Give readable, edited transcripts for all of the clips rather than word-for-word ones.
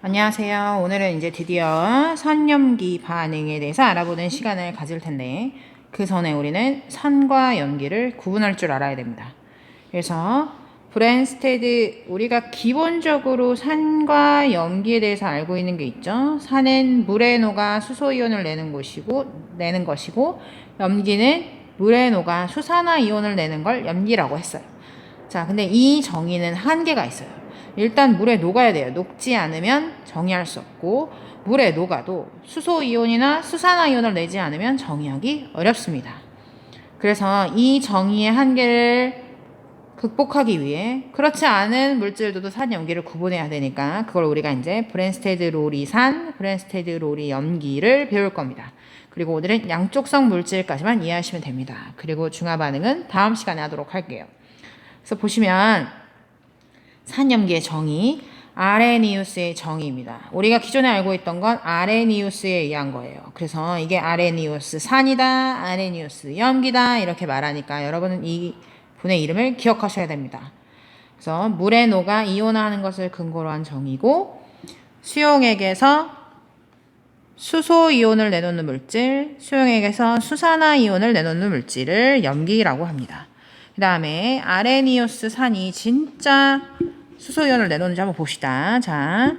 안녕하세요. 오늘은 이제 드디어 선염기 반응에 대해서 알아보는 시간을 가질 텐데, 그 전에 우리는 선과 염기를 구분할 줄 알아야 됩니다. 그래서 브랜스테드, 우리가 기본적으로 산과 염기에 대해서 알고 있는 게 있죠. 산은 물에 녹아 수소이온을 내는 것이고, 염기는 물에 녹아 수산화이온을 내는 걸 염기라고 했어요. 자, 근데 이 정의는 한계가 있어요. 일단 물에 녹아야 돼요. 녹지 않으면 정의할 수 없고, 물에 녹아도 수소이온이나 수산화이온을 내지 않으면 정의하기 어렵습니다. 그래서 이 정의의 한계를 극복하기 위해 그렇지 않은 물질들도 산, 염기를 구분해야 되니까 그걸 우리가 이제 브랜스테드 롤이 산, 브랜스테드 롤이 염기를 배울 겁니다. 그리고 오늘은 양쪽성 물질까지만 이해하시면 됩니다. 그리고 중화 반응은 다음 시간에 하도록 할게요. 그래서 보시면 산염기의 정의, 아레니우스의 정의입니다. 우리가 기존에 알고 있던 건 아레니우스에 의한 거예요. 그래서 이게 아레니우스 산이다, 아레니우스 염기다 이렇게 말하니까 여러분은 이 분의 이름을 기억하셔야 됩니다. 그래서 물에 녹아 이온화하는 것을 근거로 한 정의고, 수용액에서 수소이온을 내놓는 물질, 수용액에서 수산화이온을 내놓는 물질을 염기라고 합니다. 그 다음에 아레니우스 산이 진짜 수소이온을 내놓는지 한번 봅시다. 자,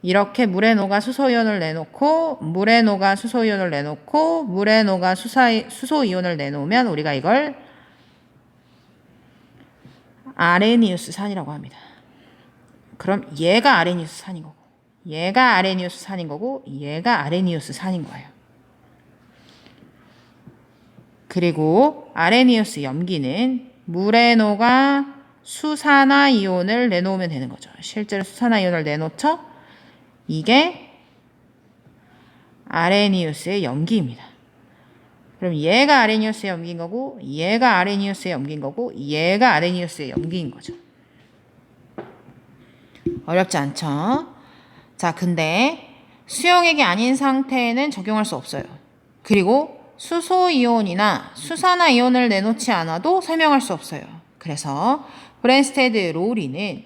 이렇게 물에 녹아 수소이온을 내놓고, 물에 녹아 수소이온을 내놓고, 물에 녹아 수소이온을 내놓으면 우리가 이걸 아레니우스 산이라고 합니다. 그럼 얘가 아레니우스 산인 거고, 얘가 아레니우스 산인 거고, 얘가 아레니우스 산인 거예요. 그리고 아레니우스 염기는 물에 녹아 수산화이온을 내놓으면 되는 거죠. 실제로 수산화이온을 내놓죠? 이게 아레니우스의 염기입니다. 그럼 얘가 아레니우스의 염기인 거고, 얘가 아레니우스의 염기인 거고, 얘가 아레니우스의 염기인 거죠. 어렵지 않죠? 자, 근데 수용액이 아닌 상태에는 적용할 수 없어요. 그리고 수소이온이나 수산화이온을 내놓지 않아도 설명할 수 없어요. 그래서 브랜스테드 롤이는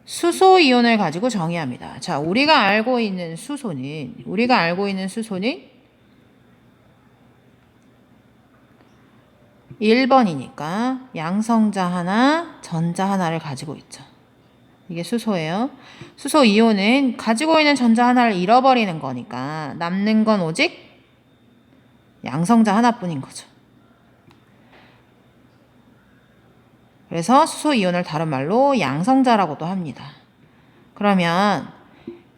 수소이온을 가지고 정의합니다. 자, 우리가 알고 있는 수소는 1번이니까 양성자 하나, 전자 하나를 가지고 있죠. 이게 수소예요. 수소 이온은 가지고 있는 전자 하나를 잃어버리는 거니까 남는 건 오직 양성자 하나뿐인 거죠. 그래서 수소 이온을 다른 말로 양성자라고도 합니다. 그러면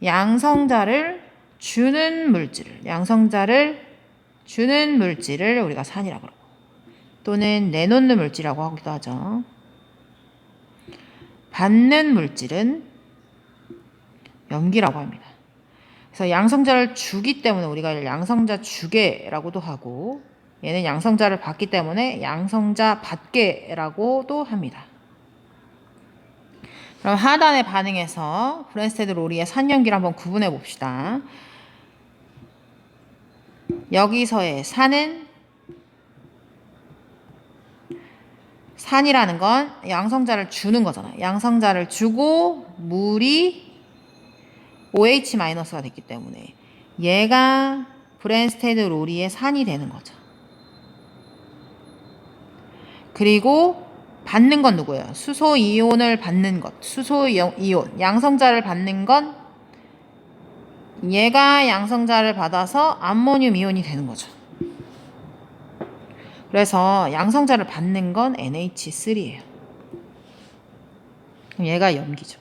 양성자를 주는 물질을 우리가 산이라고 그러고, 또는 내놓는 물질이라고 하기도 하죠. 받는 물질은 염기라고 합니다. 그래서 양성자를 주기 때문에 우리가 양성자 주계라고도 하고, 얘는 양성자를 받기 때문에 양성자 받계라고도 합니다. 그럼 하단의 반응에서 브랜스테드 롤이의 산염기를 한번 구분해 봅시다. 여기서의 산이라는 건 양성자를 주는 거잖아요. 양성자를 주고 물이 OH-가 됐기 때문에 얘가 브랜스테드 롤이의 산이 되는 거죠. 그리고 받는 건 누구예요? 수소이온을 받는 것. 수소이온. 양성자를 받는 건 얘가 양성자를 받아서 암모늄 이온이 되는 거죠. 그래서 양성자를 받는 건 NH3예요. 얘가 염기죠.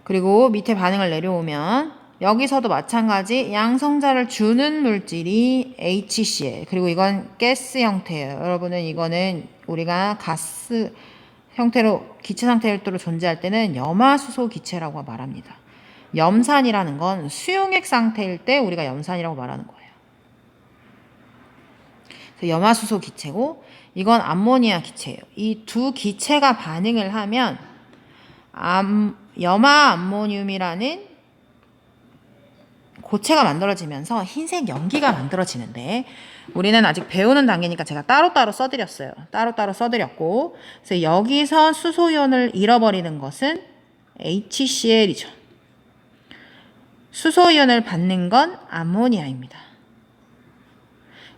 그리고 밑에 반응을 내려오면 여기서도 마찬가지 양성자를 주는 물질이 HCl. 그리고 이건 가스 형태예요. 여러분은 이거는 우리가 가스 형태로 기체 상태로 존재할 때는 염화수소 기체라고 말합니다. 염산이라는 건 수용액 상태일 때 우리가 염산이라고 말하는 거예요. 그래서 염화수소 기체고, 이건 암모니아 기체예요. 이 두 기체가 반응을 하면 염화 암모늄이라는 고체가 만들어지면서 흰색 염기가 만들어지는데, 우리는 아직 배우는 단계니까 제가 따로따로 써드렸어요. 따로따로 써드렸고, 그래서 여기서 수소이온을 잃어버리는 것은 HCl이죠. 수소이온을 받는 건 암모니아입니다.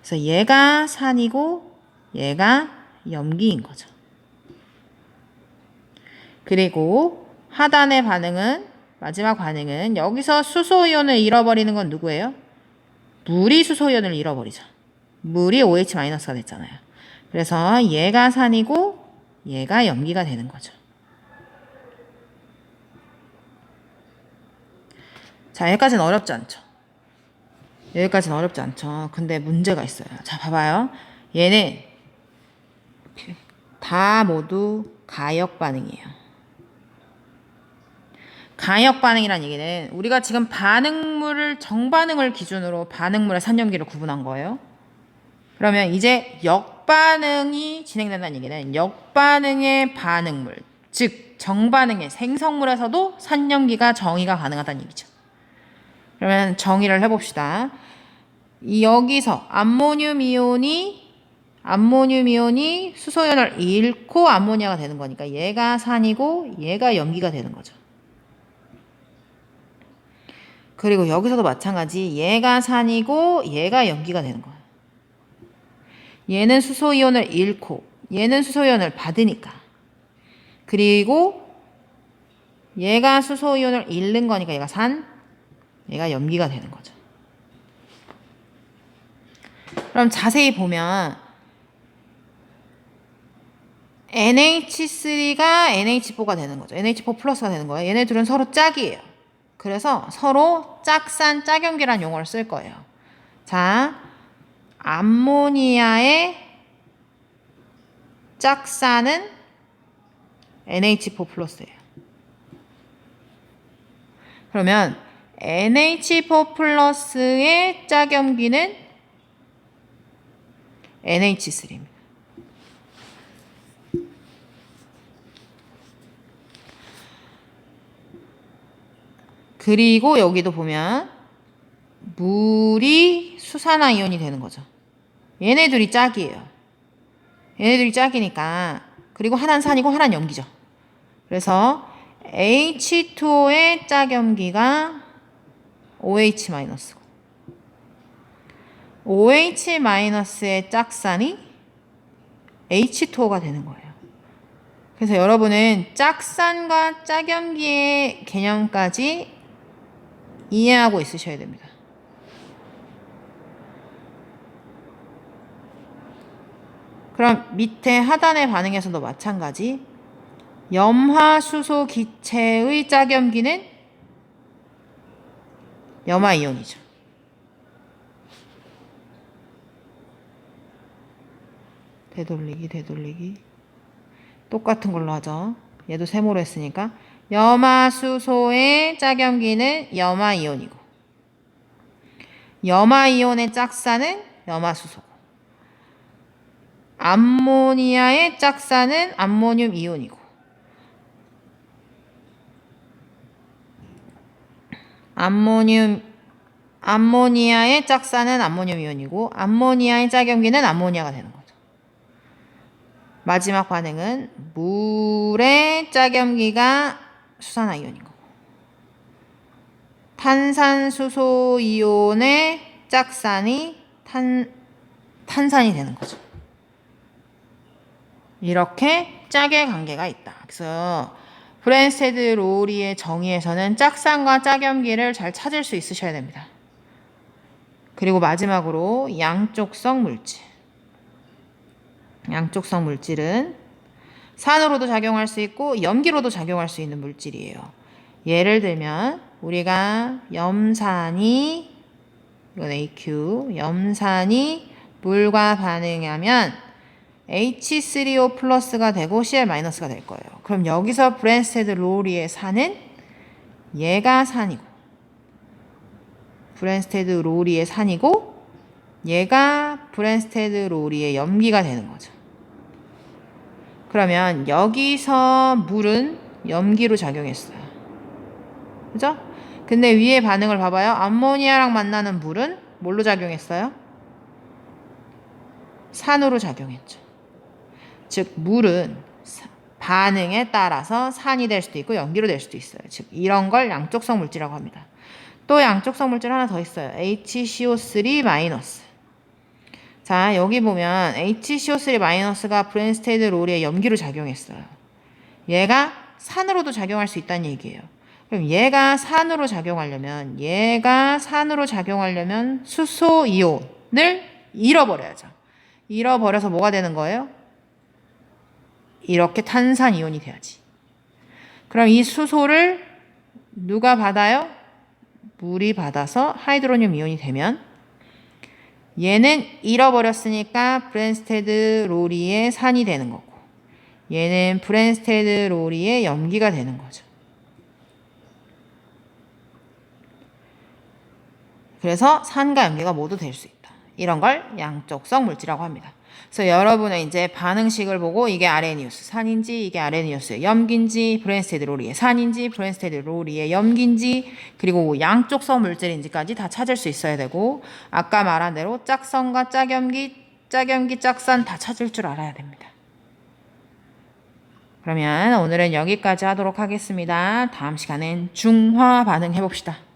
그래서 얘가 산이고 얘가 염기인 거죠. 그리고 하단의 반응은, 마지막 반응은 여기서 수소이온을 잃어버리는 건 누구예요? 물이 수소이온을 잃어버리죠. 물이 OH-가 됐잖아요. 그래서 얘가 산이고 얘가 염기가 되는 거죠. 자, 여기까지는 어렵지 않죠? 여기까지는 어렵지 않죠? 근데 문제가 있어요. 자, 봐봐요. 얘는 다 모두 가역 반응이에요. 가역 반응이란 얘기는 우리가 지금 반응물을, 정반응을 기준으로 반응물의 산염기를 구분한 거예요. 그러면 이제 역반응이 진행된다는 얘기는 역반응의 반응물, 즉 정반응의 생성물에서도 산염기가 정의가 가능하다는 얘기죠. 그러면 정의를 해봅시다. 여기서 암모늄 이온이 수소이온을 잃고 암모니아가 되는 거니까 얘가 산이고 얘가 염기가 되는 거죠. 그리고 여기서도 마찬가지, 얘가 산이고 얘가 염기가 되는 거예요. 얘는 수소이온을 잃고 얘는 수소이온을 받으니까. 그리고 얘가 수소이온을 잃는 거니까 얘가 산, 얘가 염기가 되는 거죠. 그럼 자세히 보면 NH3가 NH4가 되는 거죠. NH4 플러스가 되는 거예요. 얘네 둘은 서로 짝이에요. 그래서 서로 짝산, 짝염기라는 용어를 쓸 거예요. 자, 암모니아의 짝산은 NH4 플러스예요. 그러면 NH4 플러스의 짝염기는 NH3입니다. 그리고 여기도 보면 물이 수산화이온이 되는 거죠. 얘네들이 짝이에요. 얘네들이 짝이니까. 그리고 하나는 산이고 하나는 염기죠. 그래서 H2O의 짝염기가 OH-고 OH-의 짝산이 H2O가 되는 거예요. 그래서 여러분은 짝산과 짝염기의 개념까지 이해하고 있으셔야 됩니다. 그럼 밑에 하단의 반응에서도 마찬가지. 염화수소 기체의 짝염기는 염화이온이죠. 되돌리기. 똑같은 걸로 하죠. 얘도 세모로 했으니까. 염화수소의 짝염기는 염화이온이고, 염화이온의 짝산은 염화수소고, 암모니아의 짝산은 암모늄 이온이고, 암모니아의 짝산은 암모늄 이온이고, 암모니아의 짝염기는 암모니아가 되는 거죠. 마지막 반응은 물의 짝염기가 수산화이온인 거고, 탄산수소 이온의 짝산이 탄산이 되는 거죠. 이렇게 짝의 관계가 있다. 그래서 브랜스테드 로리의 정의에서는 짝산과 짝염기를 잘 찾을 수 있으셔야 됩니다. 그리고 마지막으로 양쪽성 물질. 양쪽성 물질은 산으로도 작용할 수 있고 염기로도 작용할 수 있는 물질이에요. 예를 들면 우리가 염산이, 이건 AQ, 염산이 물과 반응하면 H3O 플러스가 되고 Cl 마이너스가 될 거예요. 그럼 여기서 브랜스테드 로리의 산은 얘가 산이고, 브랜스테드 로리의 산이고, 얘가 브랜스테드 로리의 염기가 되는 거죠. 그러면 여기서 물은 염기로 작용했어요. 그죠? 근데 위에 반응을 봐봐요. 암모니아랑 만나는 물은 뭘로 작용했어요? 산으로 작용했죠. 즉 물은 반응에 따라서 산이 될 수도 있고 염기로 될 수도 있어요. 즉 이런 걸 양쪽성 물질이라고 합니다. 또 양쪽성 물질 하나 더 있어요. HCO3-. 자, 여기 보면 HCO3-가 브랜스테드 롤리의 염기로 작용했어요. 얘가 산으로도 작용할 수 있다는 얘기예요. 그럼 얘가 산으로 작용하려면 수소 이온을 잃어버려야죠. 잃어버려서 뭐가 되는 거예요? 이렇게 탄산 이온이 돼야지. 그럼 이 수소를 누가 받아요? 물이 받아서 하이드로늄 이온이 되면 얘는 잃어버렸으니까 브랜스테드 롤리의 산이 되는 거고 얘는 브랜스테드 롤리의 염기가 되는 거죠. 그래서 산과 염기가 모두 될 수 있다. 이런 걸 양쪽성 물질이라고 합니다. 그래서 여러분은 이제 반응식을 보고 이게 아레니우스 산인지 이게 아레니우스의 염기인지 브랜스테드 롤리의 산인지 브랜스테드 롤리의 염기인지 그리고 양쪽성 물질인지까지 다 찾을 수 있어야 되고 아까 말한 대로 짝성과 짝염기, 짝산 다 찾을 줄 알아야 됩니다. 그러면 오늘은 여기까지 하도록 하겠습니다. 다음 시간엔 중화 반응 해봅시다.